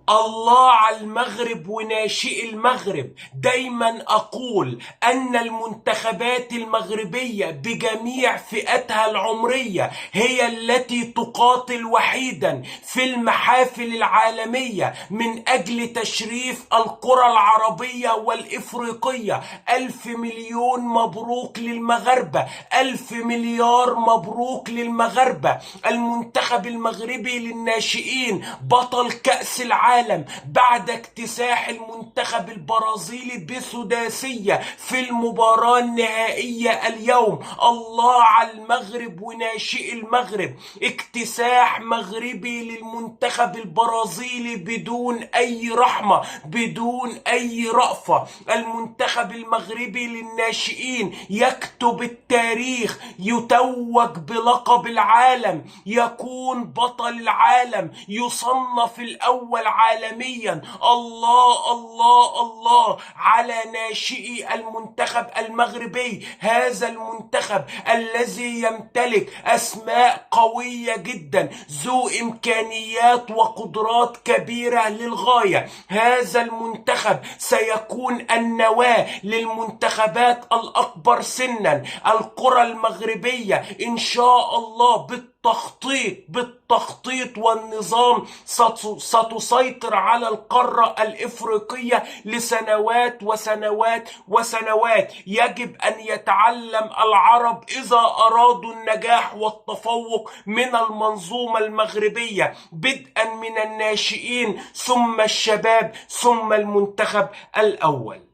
الله على المغرب وناشئ المغرب. دايما أقول أن المنتخبات المغربية بجميع فئاتها العمرية هي التي تقاتل وحيدا في المحافل العالمية من أجل تشريف القرى العربية والإفريقية. 1000 مليون مبروك للمغاربة، 1000 مليار مبروك للمغاربة. المنتخب المغربي للناشئين بطل كأس العالم بعد اكتساح المنتخب البرازيلي بسداسية في المباراة النهائية اليوم. الله على المغرب وناشئ المغرب، اكتساح مغربي للمنتخب البرازيلي بدون أي رحمة، بدون أي رأفة. المنتخب المغربي للناشئين يكتب التاريخ، يتوج بلقب العالم، يكون بطل العالم، يصنف الأول عالميا. الله الله الله على ناشئي المنتخب المغربي، هذا المنتخب الذي يمتلك أسماء قوية جدا ذو إمكانيات وقدرات كبيرة للغاية. هذا المنتخب سيكون النواة للمنتخبات الأكبر سنا. القرى المغربية إن شاء الله بالتخطيط والنظام ستسيطر على القارة الإفريقية لسنوات وسنوات وسنوات. يجب أن يتعلم العرب إذا أرادوا النجاح والتفوق من المنظومة المغربية، بدءا من الناشئين ثم الشباب ثم المنتخب الأول.